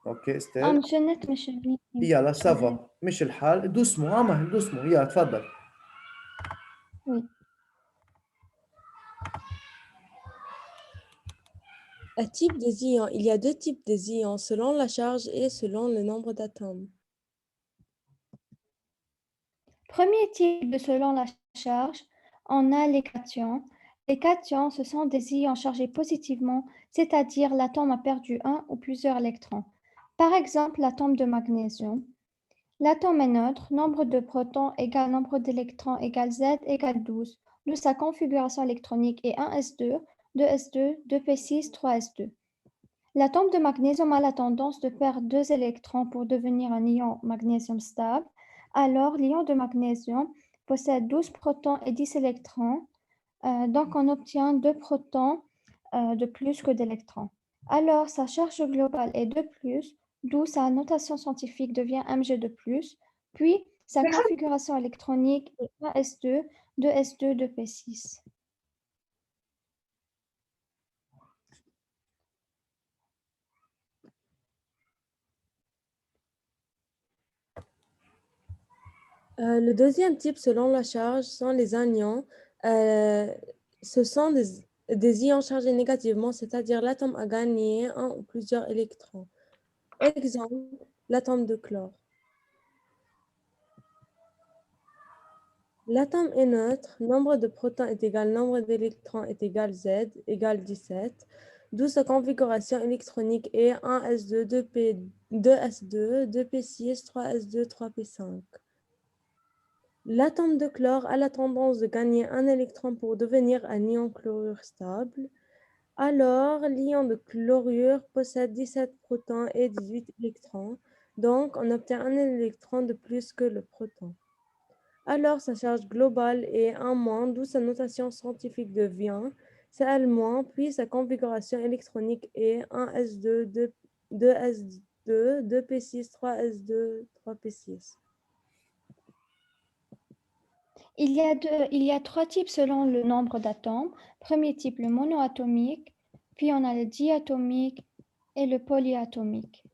اوكي استاذ. مش النت مش منيح. يلا سافا مش الحال، دوسمو مهل دوسمو، يلا تفضل. Oui. Un type des ions. Il y a deux types des ions selon la charge et selon le nombre d'atomes. Premier type selon la charge, on a les cations. Les cations, ce sont des ions chargés positivement, c'est-à-dire l'atome a perdu un ou plusieurs électrons. Par exemple, l'atome de magnésium. L'atome est neutre, nombre de protons égale nombre d'électrons égale Z égale 12, d'où sa configuration électronique est 1s2, 2s2, 2p6, 3s2. L'atome de magnésium a la tendance de perdre 2 électrons pour devenir un ion magnésium stable. Alors, l'ion de magnésium possède 12 protons et 10 électrons. Donc, on obtient 2 protons de plus que d'électrons. Alors, sa charge globale est 2+, d'où sa notation scientifique devient mg de plus. Puis, sa configuration électronique est 1s2, 2s2, 2p6. Le deuxième type, selon la charge, sont les anions. Ce sont des ions chargés négativement, c'est-à-dire l'atome a gagné un ou plusieurs électrons. Exemple, l'atome de chlore. L'atome est neutre, nombre de protons est égal, nombre d'électrons est égal Z, égale 17, d'où sa configuration électronique est 1s2, 2p, 2s2, 2p6, 3s2, 3p5. L'atome de chlore a la tendance de gagner un électron pour devenir un ion chlorure stable. Alors, l'ion de chlorure possède 17 protons et 18 électrons, donc on obtient un électron de plus que le proton. Alors, sa charge globale est 1-, d'où sa notation scientifique devient Cl-, puis sa configuration électronique est 1s2, 2s2, 2p6, 3s2, 3p6. Il y a 3 types selon le nombre d'atomes. Premier type, le monoatomique, puis on a le diatomique et le polyatomique.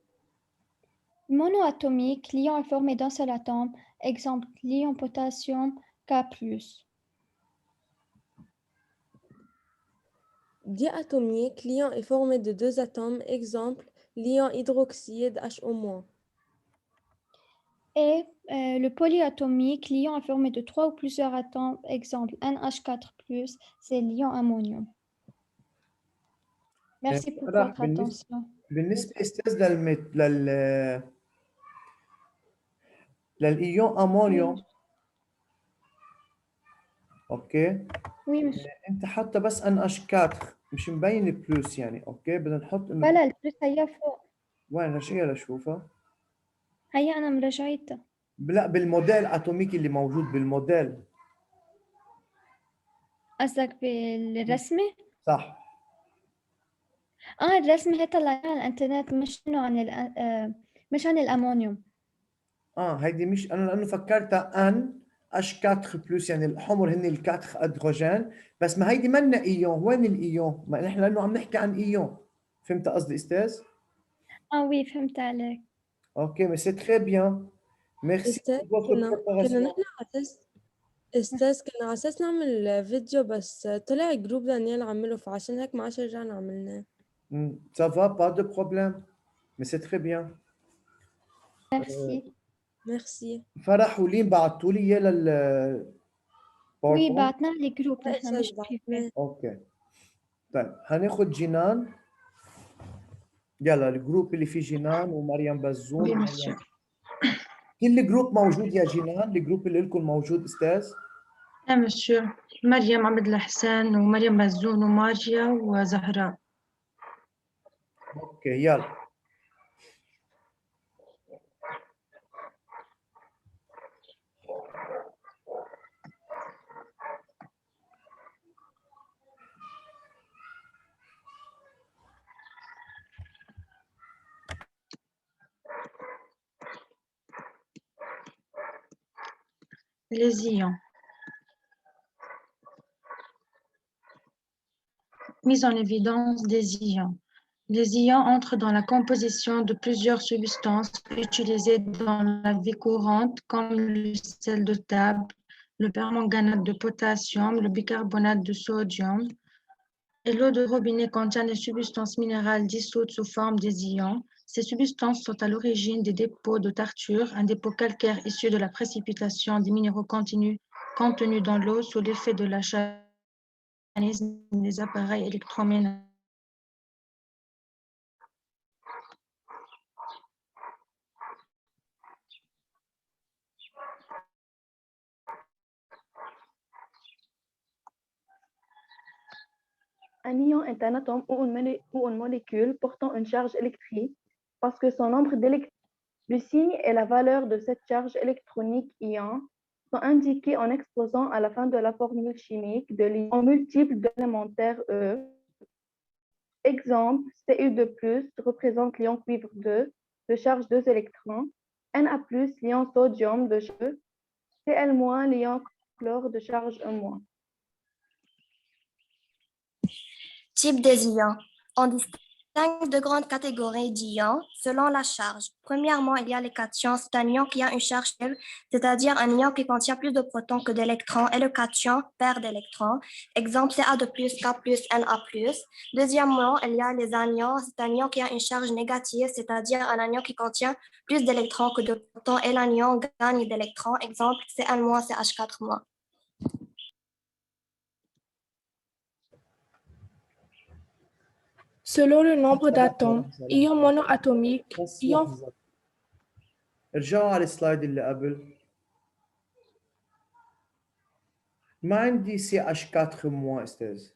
Monoatomique, l'ion est formé d'un seul atome, exemple l'ion potassium K+. Diatomique, l'ion est formé de 2 atomes, exemple l'ion hydroxyde HO-. Et le polyatomique, l'ion est formé de 3 ou plusieurs atomes, exemple NH4+, c'est l'ion ammonium. Merci pour راح votre attention. بالنسبة استاذ للإيون أمونيوم. اوكي Oui, monsieur. انت حاطه بس ان اش 4 مش مبين بلوس يعني. اوكي بدنا نحط انه Voilà, البلوس هيا فوق. وين رجعيها لشوفها. هيا أنا مراجعتها. لا بالموديل اتوميكي اللي موجود بالموديل. قصدك بالرسمة؟ صح. الرسمة هي طلعتها على الإنترنت مش عن الأمونيوم. هيدي مش انا لانه فكرتها ان اش 4 بلس يعني الحمر هن الكاتخ ادروجين، بس ما هيدي منا ايون. وين الايون؟ ما نحن لانه عم نحكي عن ايون. فهمت قصدي استاذ؟ وي فهمت عليك. اوكي mais c'est très bien. Merci أستاذ pour votre كنا préparation. نحن على أساس أستاذ كنا على أساس نعمل فيديو، بس طلع جروب دانيال عمله، فعشان هيك ما عادش رجعنا عملناه. Ça va, pas de problème. Mais c'est très bien. ميرسي. ميرسي. فرح ولين بعتوا لي اياه لل وي PowerPoint. بعتنا لي جروب لا نحن مش أستاذ بريفي. بعتناه. اوكي طيب هناخد جنان. يلا الجروب اللي فيه جنان ومريم بزون ومريم. كل الجروب موجود يا جنان؟ الجروب اللي لكم موجود استاذ؟ مسيو. مريم عبد الحسن ومريم بزون وماريا وزهراء. اوكي يلا. Les ions. Mise en évidence des ions. Les ions entrent dans la composition de plusieurs substances utilisées dans la vie courante, comme le sel de table, le permanganate de potassium, le bicarbonate de sodium. Et l'eau de robinet contient des substances minérales dissoutes sous forme des ions. Ces substances sont à l'origine des dépôts de tarture, un dépôt calcaire issu de la précipitation des minéraux contenus dans l'eau sous l'effet de la chaleur des appareils électroménagers. Un ion est un atome ou une molécule portant une charge électrique parce que son nombre d'électrons, le signe et la valeur de cette charge électronique ion sont indiqués en exposant à la fin de la formule chimique de l'ion en multiples d'élémentaire E. Exemple, Cu2+, représente l'ion cuivre 2 de charge 2 électrons, Na+, l'ion sodium de charge 2, Cl-, l'ion chlore de charge 1-. Type des ions. On distingue de grandes catégories d'ions selon la charge. Premièrement, il y a les cations. C'est un ion qui a une charge faible, c'est-à-dire un ion qui contient plus de protons que d'électrons, et le cation perd d'électrons. Exemple, Ca2+, K+, Na+. Deuxièmement, il y a les anions. C'est un ion qui a une charge négative, c'est-à-dire un anion qui contient plus d'électrons que de protons, et l'anion gagne d'électrons. Exemple, Cl-, CH4-. Selon le nombre d'atomes, ions monoatomiques, ions ارجعوا على السلايد اللي قبل. ما عندي CH4- استاذ.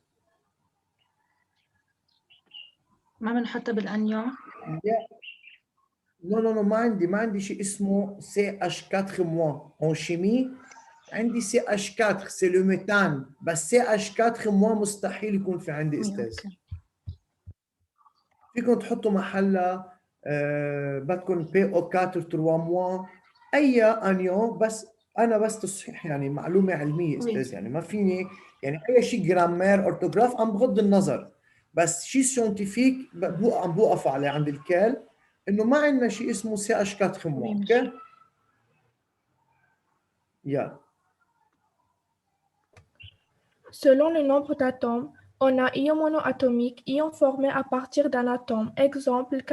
ما بنحطها بالانيون. نو ما عندي شيء اسمه CH4- en chimie. عندي CH4 c'est le méthane، بس CH4- مستحيل يكون في عندي استاذ. فيكم تحطوا محلها بدكم PO4- اي انيون، بس انا بس تصحيح يعني معلومه علميه استاذ، يعني ما فيني يعني اي شيء جرامير اورتوغراف عم بغض النظر، بس شيء سيونتيفيك عم بوقف عليه عند الكل انه ما عندنا شيء اسمه CH4- اوكي يا Selon le nombre d'atomes, on a ions monoatomiques, ions formés à partir d'un atome. Exemple, K+,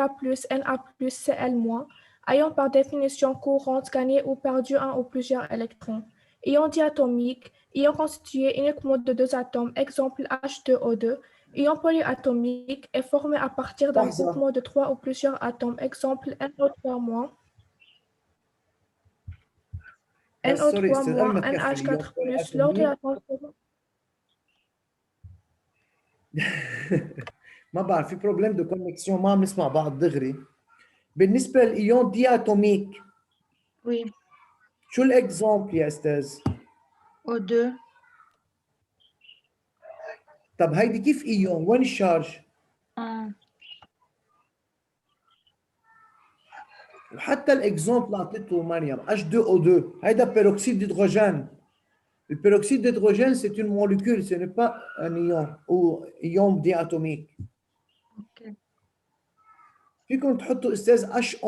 Na+, Cl-, ayant par définition courante gagné ou perdu un ou plusieurs électrons. Ions diatomiques, ions constitués uniquement de deux atomes. Exemple, H2O2. Ions polyatomiques est formé à partir d'un groupement de trois ou plusieurs atomes. Exemple, NO3-, NO3-, NH4+, lors de la transformation. ما بعرف، في بروبليم دو كونكسيون، ما عم نسمع بعض دغري. بالنسبه للايون دياتوميك وي شو الاكزامبل يا استاذ؟ O2. طب هيدي كيف ايون؟ وين الشارج؟ وحتى الاكزامبل اعطيته مريم H2O2 هيدا بيروكسيد d'hydrogène. Le peroxyde d'hydrogène, c'est une molécule, ce n'est pas un ion ou ion diatomique. اوكي فيكم تحطوا استاذ H-،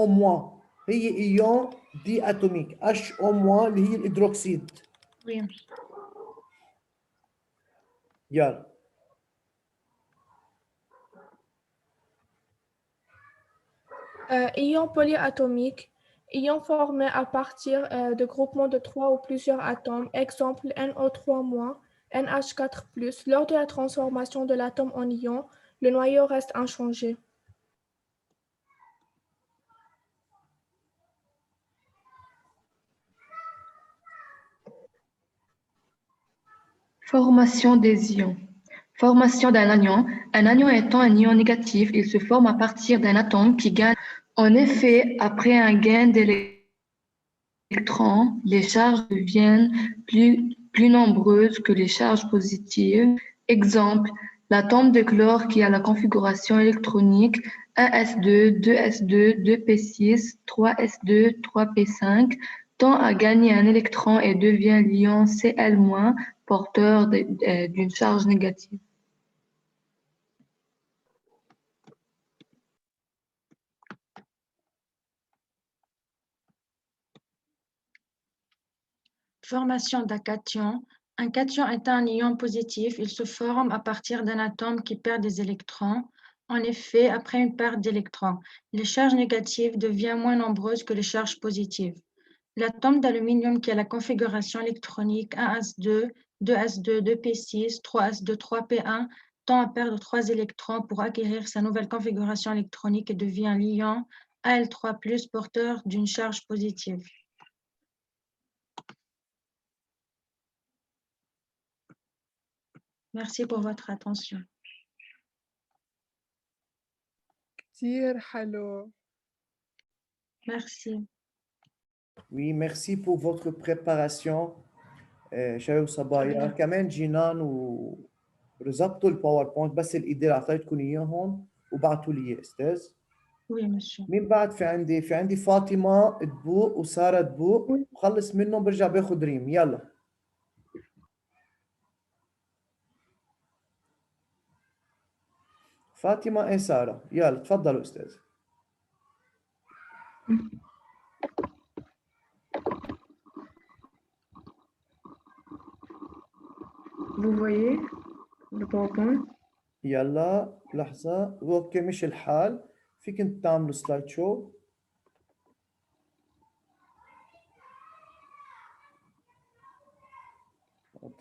هي ايون diatomique. H- اللي هي الهيدروكسيد. وي يلا. Ions polyatomiques, ions formés à partir de groupements de trois ou plusieurs atomes. Exemple, NO3-, NH4+. Lors de la transformation de l'atome en ion, le noyau reste inchangé. Formation des ions. Formation d'un anion. Un anion étant un ion négatif, il se forme à partir d'un atome qui gagne. En effet, après un gain d'électrons, les charges deviennent plus nombreuses que les charges positives. Exemple, l'atome de chlore qui a la configuration électronique 1s2, 2s2, 2p6, 3s2, 3p5 tend à gagner un électron et devient l'ion Cl-, porteur d'une charge négative. Formation d'un cation. Un cation est un ion positif. Il se forme à partir d'un atome qui perd des électrons. En effet, après une perte d'électrons, les charges négatives deviennent moins nombreuses que les charges positives. L'atome d'aluminium qui a la configuration électronique 1s2, 2s2, 2p6, 3s2, 3p1 tend à perdre 3 électrons pour acquérir sa nouvelle configuration électronique et devient l'ion Al3+, porteur d'une charge positive. Merci pour votre attention. كتير حلو. Merci. Oui, merci pour votre préparation شباب وصبايا. كمان جينان ورزقتوا الباوربوينت بس الإيدي اللي أعطيتكم إياهم وبعتوا لي إياه أستاذ. Oui, monsieur. مين بعد في عندي فاطمة تبوق وسارة تبوق وخلص منهم برجع باخذ ريم. يلا فاطمة ايه سارة. يلا تفضلوا أستاذ. Vous voyez le PowerPoint? يلا لحظة. اوكي مش الحال. فيك انت تعملوا سلايد شو.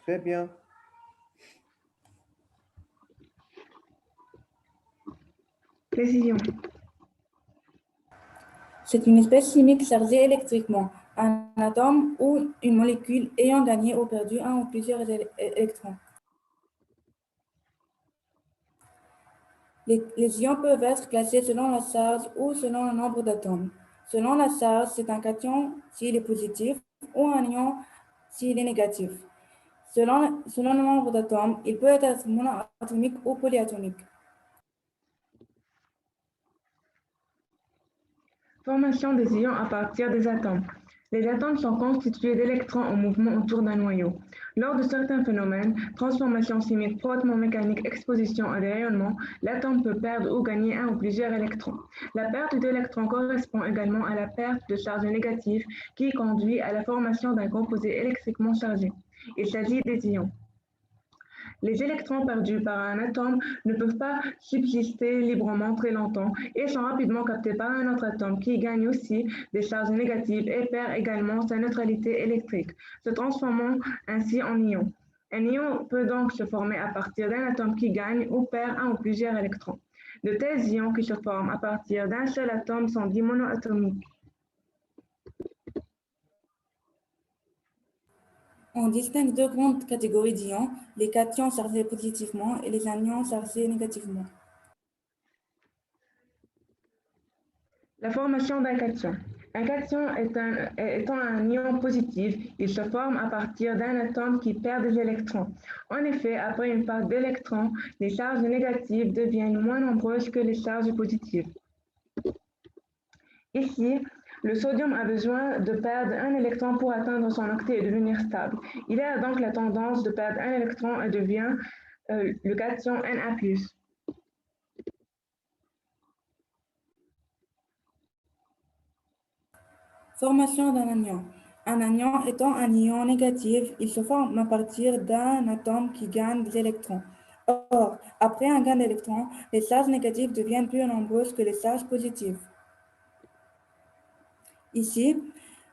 Très bien. Précision. C'est une espèce chimique chargée électriquement, un atome ou une molécule ayant gagné ou perdu un ou plusieurs électrons. Les ions peuvent être classés selon la charge ou selon le nombre d'atomes. Selon la charge, c'est un cation s'il est positif ou un ion s'il est négatif. Selon le nombre d'atomes, il peut être monoatomique ou polyatomique. Formation des ions à partir des atomes. Les atomes sont constitués d'électrons en mouvement autour d'un noyau. Lors de certains phénomènes, transformation chimique, frottement mécanique, exposition à des rayonnements, l'atome peut perdre ou gagner un ou plusieurs électrons. La perte d'électrons correspond également à la perte de charge négative qui conduit à la formation d'un composé électriquement chargé. Il s'agit des ions. Les électrons perdus par un atome ne peuvent pas subsister librement très longtemps et sont rapidement captés par un autre atome qui gagne aussi des charges négatives et perd également sa neutralité électrique, se transformant ainsi en ion. Un ion peut donc se former à partir d'un atome qui gagne ou perd un ou plusieurs électrons. De tels ions qui se forment à partir d'un seul atome sont dits monoatomiques. On distingue deux grandes catégories d'ions, les cations chargés positivement et les anions chargés négativement. La formation d'un cation. Un cation étant un ion positif, il se forme à partir d'un atome qui perd des électrons. En effet, après une perte d'électrons, les charges négatives deviennent moins nombreuses que les charges positives. Ici, le sodium a besoin de perdre un électron pour atteindre son octet et devenir stable. Il a donc la tendance de perdre un électron et devient le cation Na+. Formation d'un anion. Un anion étant un ion négatif, il se forme à partir d'un atome qui gagne des électrons. Or, après un gain d'électrons, les charges négatives deviennent plus nombreuses que les charges positives. Ici,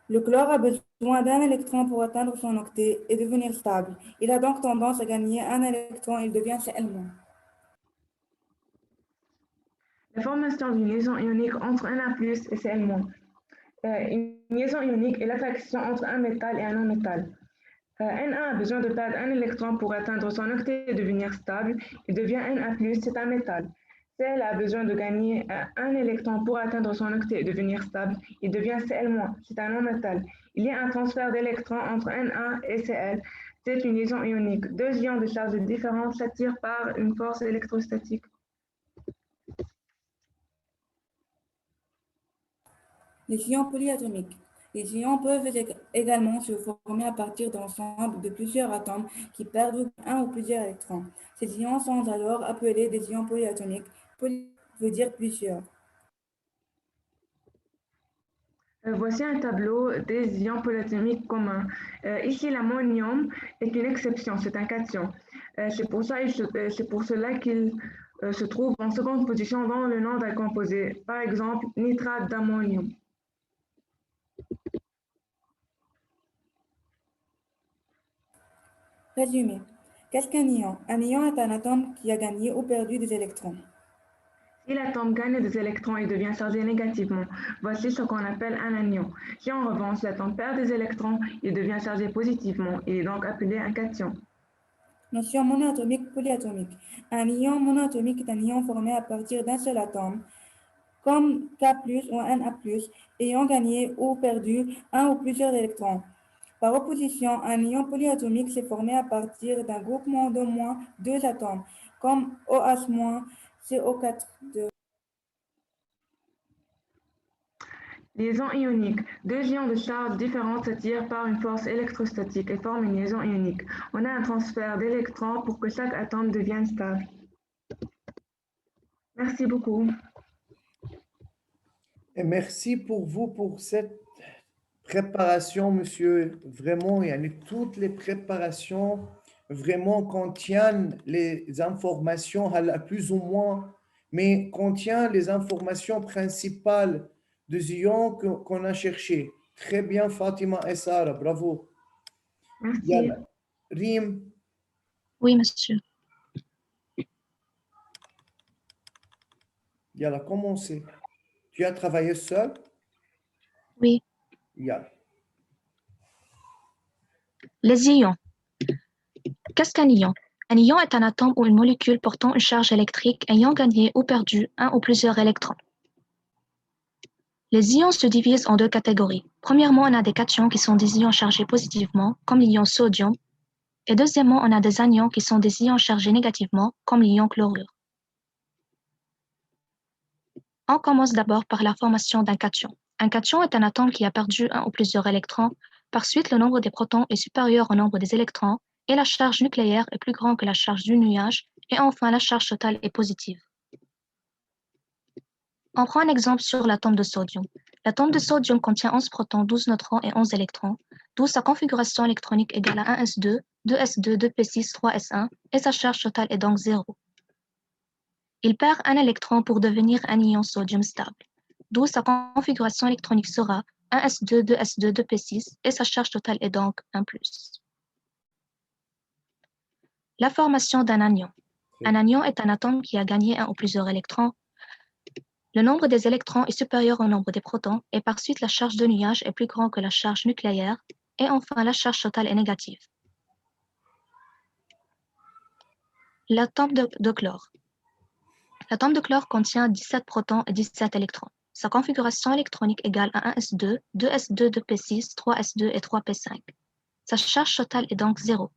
le chlore a besoin d'un électron pour atteindre son octet et devenir stable. Il a donc tendance à gagner un électron et il devient Cl-. La formation d'une liaison ionique entre Na+ et Cl-. Une liaison ionique est l'attraction entre un métal et un non-métal. Na a besoin de perdre un électron pour atteindre son octet et devenir stable. Il devient Na+, c'est un métal. Cl a besoin de gagner un électron pour atteindre son octet et devenir stable. Il devient Cl-, c'est un non-métal. Il y a un transfert d'électrons entre Na et Cl. C'est une liaison ionique. Deux ions de charge différentes s'attirent par une force électrostatique. Les ions polyatomiques. Les ions peuvent également se former à partir d'ensembles de plusieurs atomes qui perdent un ou plusieurs électrons. Ces ions sont alors appelés des ions polyatomiques. Poly veut dire plusieurs. Voici un tableau des ions polyatomiques communs. Ici, l'ammonium est une exception, c'est un cation. C'est pour cela qu'il se trouve en seconde position dans le nom d'un composé. Par exemple, nitrate d'ammonium. Résumé. Qu'est-ce qu'un ion? Un ion est un atome qui a gagné ou perdu des électrons. Si l'atome gagne des électrons et devient chargé négativement, voici ce qu'on appelle un anion. Si en revanche l'atome perd des électrons, il devient chargé positivement et est donc appelé un cation. Notion monoatomique polyatomique. Un ion monoatomique est un ion formé à partir d'un seul atome, comme K+, ou Na+, ayant gagné ou perdu un ou plusieurs électrons. Par opposition, un ion polyatomique s'est formé à partir d'un groupement d'au moins 2 atomes, comme OH-, CO4. Liaison ionique. Deux ions de charge différentes s'attirent par une force électrostatique et forment une liaison ionique. On a un transfert d'électrons pour que chaque atome devienne stable. Merci beaucoup. Et merci pour vous pour cette préparation, monsieur. Vraiment, il y a toutes les préparations vraiment contiennent les informations, plus ou moins, mais contient les informations principales des ions qu'on a cherché. Très bien, Fatima et Sarah, bravo. Merci. Yalla. Rim, Oui, monsieur. yalla, commencez. Tu as travaillé seul? Oui. Yalla. Les ions. Qu'est-ce qu'un ion? Un ion est un atome ou une molécule portant une charge électrique ayant gagné ou perdu un ou plusieurs électrons. Les ions se divisent en deux catégories. Premièrement, on a des cations qui sont des ions chargés positivement, comme l'ion sodium. Et deuxièmement, on a des anions qui sont des ions chargés négativement, comme l'ion chlorure. On commence d'abord par la formation d'un cation. Un cation est un atome qui a perdu un ou plusieurs électrons. Par suite, le nombre des protons est supérieur au nombre des électrons et la charge nucléaire est plus grande que la charge du nuage. Et enfin, la charge totale est positive. On prend un exemple sur l'atome de sodium. L'atome de sodium contient 11 protons, 12 neutrons et 11 électrons, d'où sa configuration électronique égale à 1s2, 2s2, 2p6, 3s1 et sa charge totale est donc 0. Il perd un électron pour devenir un ion sodium stable, d'où sa configuration électronique sera 1s2, 2s2, 2p6 et sa charge totale est donc 1+. La formation d'un anion. Un anion est un atome qui a gagné un ou plusieurs électrons. Le nombre des électrons est supérieur au nombre des protons et par suite la charge de nuage est plus grande que la charge nucléaire et enfin la charge totale est négative. L'atome de chlore. L'atome de chlore contient 17 protons et 17 électrons. Sa configuration électronique égale à 1s2, 2s2, 2p6, 3s2 et 3p5. Sa charge totale est donc 0.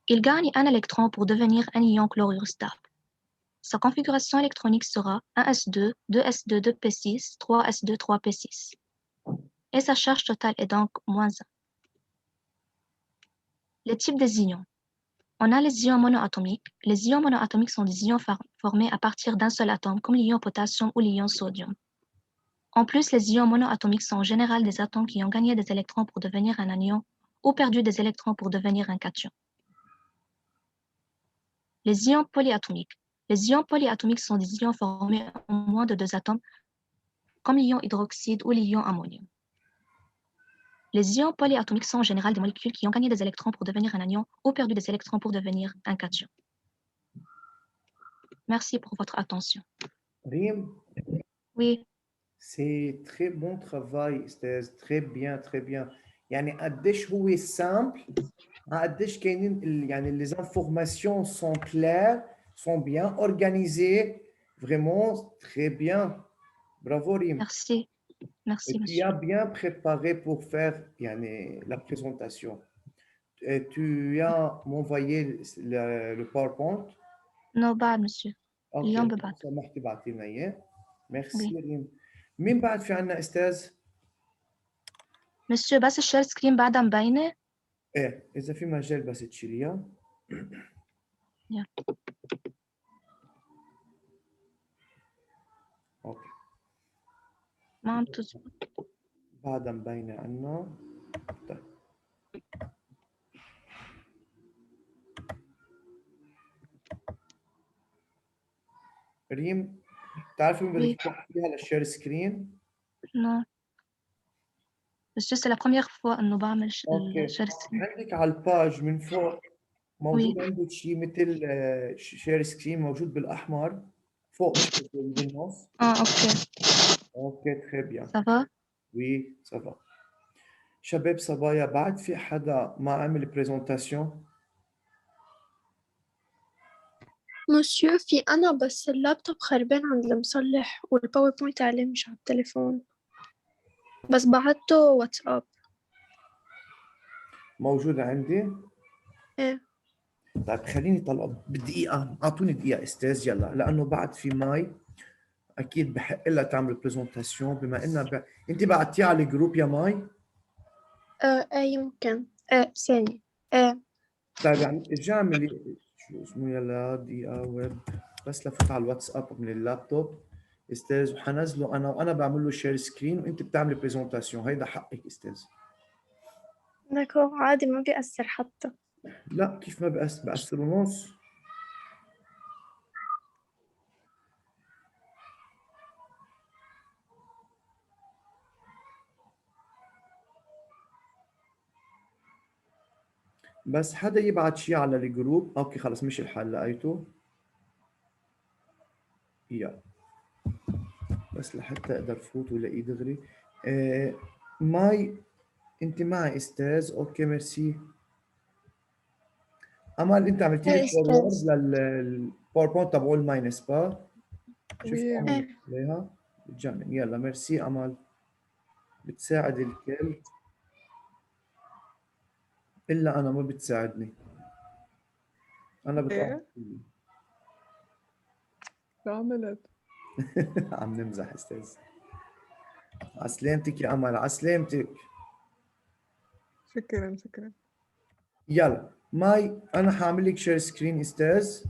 Il gagne un électron pour devenir un ion chlorure stable. Sa configuration électronique sera 1s2, 2s2, 2p6, 3s2, 3p6. Et sa charge totale est donc -1. Les types des ions. On a les ions monoatomiques. Les ions monoatomiques sont des ions formés à partir d'un seul atome, comme l'ion potassium ou l'ion sodium. En plus, les ions monoatomiques sont en général des atomes qui ont gagné des électrons pour devenir un anion ou perdu des électrons pour devenir un cation. Les ions polyatomiques. Les ions polyatomiques sont des ions formés en moins de 2 atomes, comme l'ion hydroxyde ou l'ion ammonium. Les ions polyatomiques sont en général des molécules qui ont gagné des électrons pour devenir un anion ou perdu des électrons pour devenir un cation. Merci pour votre attention. Rim, Oui, c'est très bon travail, c'est très bien, très bien. يعني قديش هو simple, قديش كاينين يعني les informations sont claires, sont bien organisées, vraiment très bien. Bravo Rim. merci. Merci, Et tu monsieur. as bien préparé pour faire يعني, la présentation. Et tu as m'envoyé le PowerPoint. Non, بعد monsieur. اليوم اوكي ببعد. سمحتي بعطي لنا اياه. ميرسي Oui. ريم. مين بعد في عنا استاذ؟ monsieur بس الشير سكرين بعدها مبينة؟ ايه اذا في مجال بس تشيليها. Yeah. اوكي ما عم تزبط. بعدها مبينة عنا. طيب. ريم بتعرفي وين بدك تروحي فيها للشير سكرين؟ Non, c'est juste la première fois إنه بعمل اوكي. share screen. عندك على الباج من فوق موجود Oui. عندك شيء مثل شير سكرين موجود بالاحمر فوق مش بالنص. Ah, ok. اوكي très bien. Ça va? Oui, ça va. شباب صبايا بعد في حدا ما عمل بريزونتاسيون؟ مسيو في أنا بس اللابتوب خربان عند المصلح والباوربوينت عليه مش على التليفون بس بعته واتساب. موجودة عندي؟ ايه طيب خليني طلع بدقيقة، أعطوني دقيقة أستاذ يلا، لأنه بعد في ماي أكيد بحق لها تعمل بريزونتاسيون بما إنها أنت بعتيها على الجروب يا ماي؟ ايه يمكن ثانية طيب يعني ارجع اعملي شو اسمه يلا دقيقة ويب بس لفوت على الواتساب من اللابتوب استاذ وحنزله انا وانا بعمل له شير سكرين وانت بتعملي بريزونتاسيون، هيدا حقك استاذ. داكو عادي ما بيأثر حتى. لا كيف ما بأثر ونص. بس حدا يبعت شيء على الجروب. اوكي خلص مش الحال لقيته. يا بس لحتى اقدر فوت ولاقيه دغري. ماي انت معي استاذ. اوكي ميرسي. امل انت عملتي لي فورورد للباوربوينت تبعوا الماي نسبا؟ شفتي عملت عليها؟ بتجنن. يلا ميرسي امل بتساعد الكل الا انا ما بتساعدني. انا بتقطع. شو عملت؟ عم نمزح استاذ. عسلامتك يا امل عسلامتك. شكرا شكرا. يلا ماي انا حاعمل لك شير سكرين استاذ.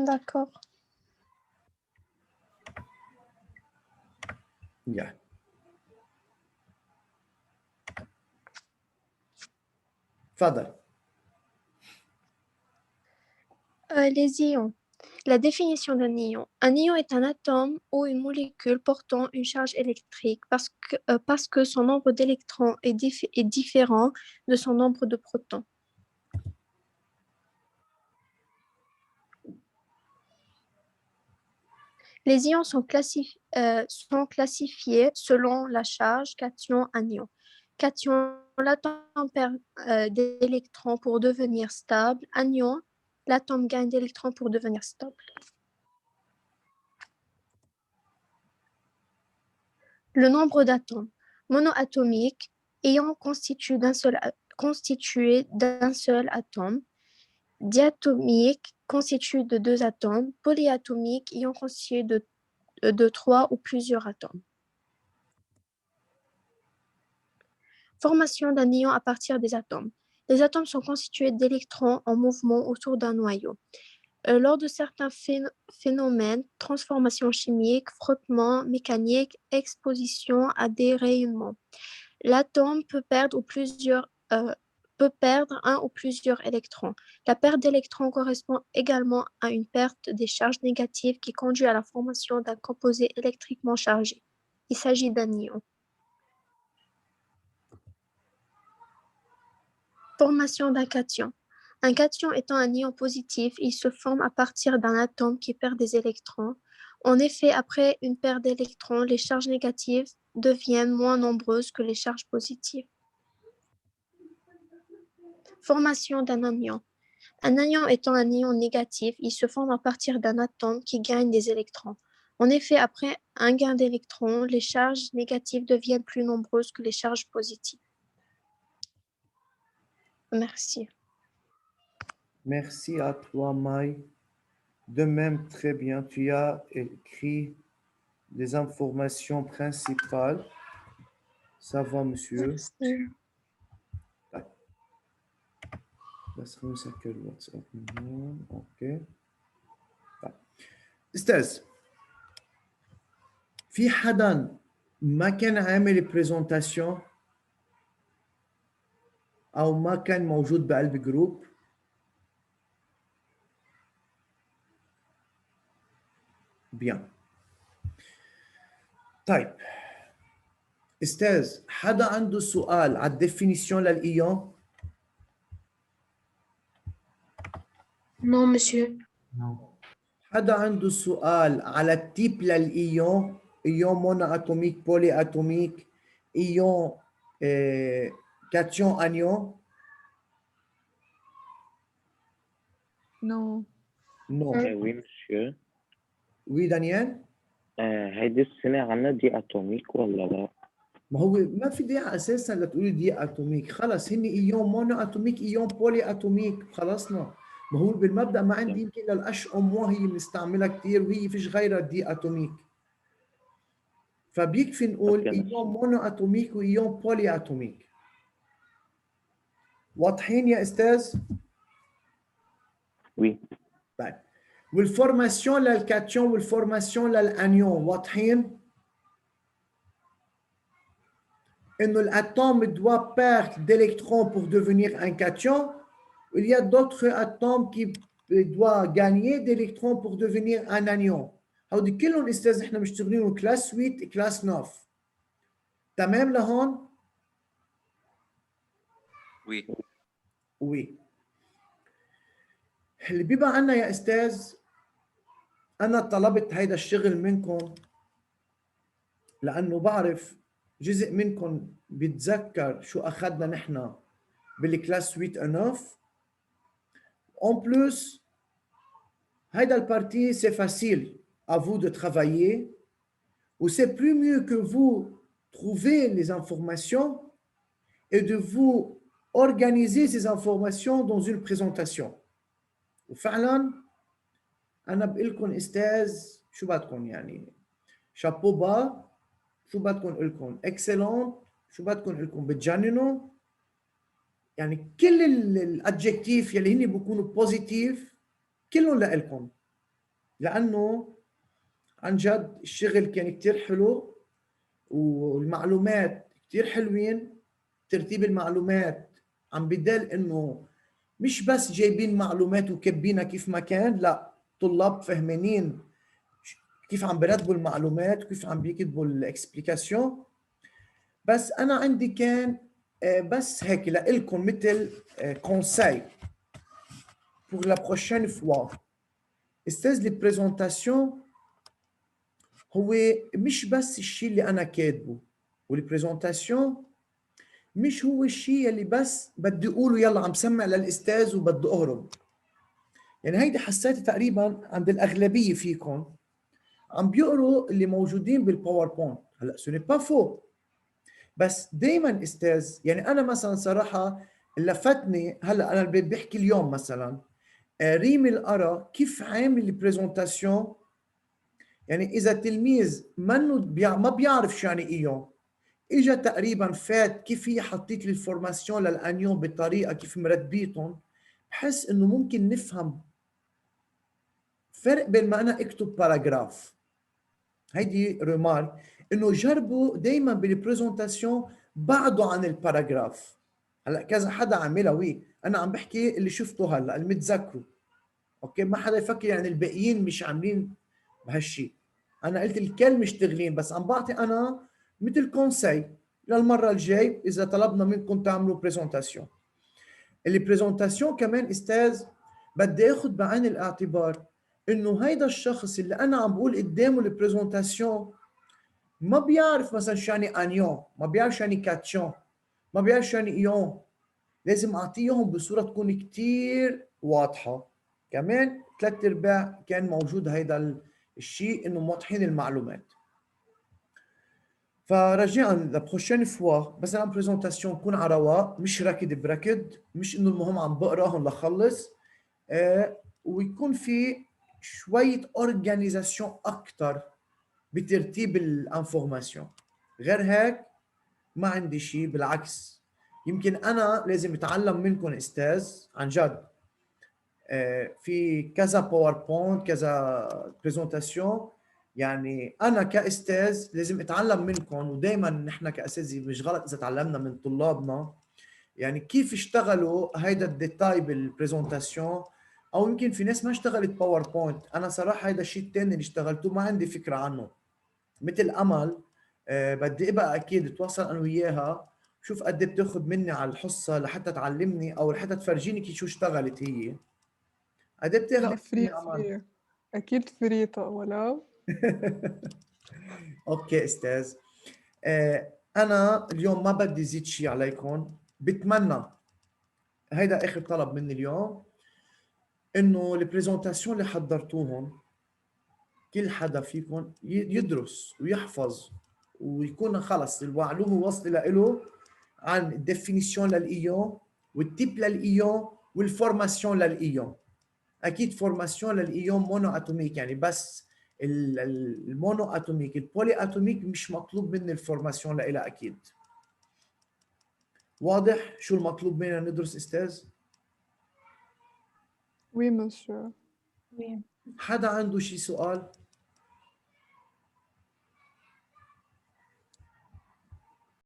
داكور. يلا تفضل. Les ions. La définition d'un ion. Un ion est un atome ou une molécule portant une charge électrique parce que son nombre d'électrons est différent de son nombre de protons. Les ions sont classifiés selon la charge cation-anion. Cation, l'atome perd d'électrons pour devenir stable. Anion, l'atome gagne d'électrons pour devenir stable. Le nombre d'atomes monoatomiques ayant constitué d'un seul atome, diatomiques constitué de 2 atomes, polyatomiques ayant constitué de 3 ou plusieurs atomes. Formation d'un ion à partir des atomes. Les atomes sont constitués d'électrons en mouvement autour d'un noyau. Lors de certains phénomènes, transformation chimique, frottement mécanique, exposition à des rayonnements, l'atome peut perdre un ou plusieurs électrons. La perte d'électrons correspond également à une perte des charges négatives qui conduit à la formation d'un composé électriquement chargé. Il s'agit d'un ion. Formation d'un cation. Un cation étant un ion positif, il se forme à partir d'un atome qui perd des électrons. En effet, après une perte d'électrons, les charges négatives deviennent moins nombreuses que les charges positives. Formation d'un anion. Un anion étant un ion négatif, il se forme à partir d'un atome qui gagne des électrons. En effet, après un gain d'électrons, les charges négatives deviennent plus nombreuses que les charges positives. Merci. Merci à toi, Maï. De même, très bien, tu as écrit les informations principales. Ça va, monsieur? Merci. بس خلينا نسكر الواتساب من هون. اوكي طيب استاذ في حدا ما كان عامل بريزونتاسيون أو ما كان موجود بقلب جروب؟ بيان. طيب استاذ، حدا عنده سؤال على الديفينيسيون للايون؟ Non, monsieur. حدا عنده سؤال على التيب للايون؟ ايون مونا اتوميك، بولي اتوميك، ايون كاتيون انيون؟ نو. نو. وي مسيو. وي دانيال؟ هيدي السنة عنا دي أتوميك ولا لا؟ ما هو ما في داعي اساسا لتقولي دي اتوميك، خلص هن ايون مونا اتوميك، ايون بولي اتوميك، خلصنا. ما هو بالمبدا ما عندي يمكن للاش ام مو هي بنستعملها كثير وهي فيش غيرها دي اتوميك، فبيكفي نقول ايون مونو اتوميك وايون بولي اتوميك. واضحين يا استاذ؟ وي. طيب والفورماسيون للكاتيون والفورماسيون للانيون واضحين؟ إنه l'atome doit perdre d'électrons pour devenir un cation. Il y a d'autres atomes qui doivent gagner d'électrons pour devenir un anion. هودي كلهم استاذ احنا مشتغلين كلاس 8 كلاس 9. تمام لهون؟ وي. وي. اللي بيبقى عنا يا استاذ، انا طلبت هيدا الشغل منكم لانه بعرف جزء منكم بيتذكر شو اخذنا نحن بالكلاس 8 و 9. En plus, هيدا البارتي c'est facile à vous de travailler, ou c'est plus mieux que vous trouvez les informations et de vous organiser ces informations dans une présentation. وفعلا أنا بقول لكم أستاذ شو بدكم يعني؟ شابو با، شو بدكم أقول لكم؟ excellent، شو بدكم أقول لكم؟ بتجننوا؟ يعني كل الادجكتيف يلي هن بيكونوا بوزيتيف كلهم لإلكم، لأنه عن جد الشغل كان كتير حلو والمعلومات كتير حلوين. ترتيب المعلومات عم بدل إنه مش بس جايبين معلومات وكبينها كيف ما كان، لا، طلاب فهمانين كيف عم برتبوا المعلومات وكيف عم بيكتبوا الاكسبليكاسيون. بس أنا عندي كان بس هيك لإلكم مثل conseil pour la prochaine fois. استاذ لي بريزونتاسيون هو مش بس الشيء اللي أنا كاتبه، والبريزونتاسيون مش هو الشيء اللي بس بدي أقوله يلا عم سمع للأستاذ وبدي أهرب. يعني هيدي حسيت تقريبا عند الأغلبية فيكم عم بيقروا اللي موجودين بالباوربوينت. هلا سو ني با فو، بس دائما استاذ يعني انا مثلا صراحه لفتني هلا انا بحكي اليوم مثلا ريم القرا كيف عامل البريزونتاسيون. يعني اذا تلميذ ما بيعرف شو يعني ايون، اجى تقريبا فات كيف هي حطيت لي الفورماسيون للانيون بطريقه كيف مرتبيتهم، بحس انه ممكن نفهم فرق بين ما انا اكتب باراجراف. هيدي ريمارك انه جربوا دائما بالبريزونتاسيون بعدوا عن الباراجراف. هلا كذا حدا عملها، وي انا عم بحكي اللي شفته هلا المتذكره، اوكي؟ ما حدا يفكر يعني الباقيين مش عاملين بهالشيء. انا قلت الكل مشتغلين، بس عم بعطي انا مثل كونساي للمره الجاي اذا طلبنا منكم تعملوا بريزونتاسيون. البريزونتاسيون كمان استاذ بدي اخذ بعين الاعتبار انه هيدا الشخص اللي انا عم بقول قدامه البريزونتاسيون ما بيعرف مثلا شو يعني انيون، ما بيعرف شو يعني كاتيون، ما بيعرف شو يعني ايون. لازم اعطيهم بصوره تكون كثير واضحه. كمان 3/4 كان موجود هيدا الشيء انه موضحين المعلومات. فرجاء لا بروشين فوا مثلا بريزونتاسيون تكون على رواق، مش ركض بركض، مش انه المهم عم بقراهم لخلص، ويكون في شويه اورجانيزاسيون اكثر بترتيب الانفورماسيون. غير هيك ما عندي شيء، بالعكس يمكن انا لازم اتعلم منكم استاذ عن جد. في كذا باوربوينت كذا بريزونتاسيون يعني انا كاستاذ لازم اتعلم منكم، ودائما نحن كاساتذه مش غلط اذا تعلمنا من طلابنا يعني كيف اشتغلوا هيدا الديتاي بالبرزنتاسيون، او يمكن في ناس ما اشتغلت باوربوينت. انا صراحه هيدا الشيء الثاني اللي اشتغلته ما عندي فكره عنه، مثل امل. بدي ابقى اكيد اتواصل انا وياها، شوف قد ايه بتاخذ مني على الحصه لحتى تعلمني او لحتى تفرجيني كيف شو اشتغلت هي. قد ايه لا، بتاخذ مني فري امل؟ فري. أكيد فري ولا؟ اوكي استاذ. انا اليوم ما بدي زيد شيء عليكم، بتمنى هيدا اخر طلب مني اليوم، انه البرزنتاسيون اللي حضرتوهم كل حدا فيكم يدرس ويحفظ ويكون خلص المعلومه واصله له عن الديفينيسيون للايون والتيب للايون والفورماسيون للايون. اكيد فورماسيون للايون مونو اتوميك، يعني بس المونو اتوميك. البولي اتوميك مش مطلوب مني الفورماسيون لها اكيد. واضح شو المطلوب مننا ندرس استاذ؟ وي مسيو. Oui. حدا عنده شي سؤال؟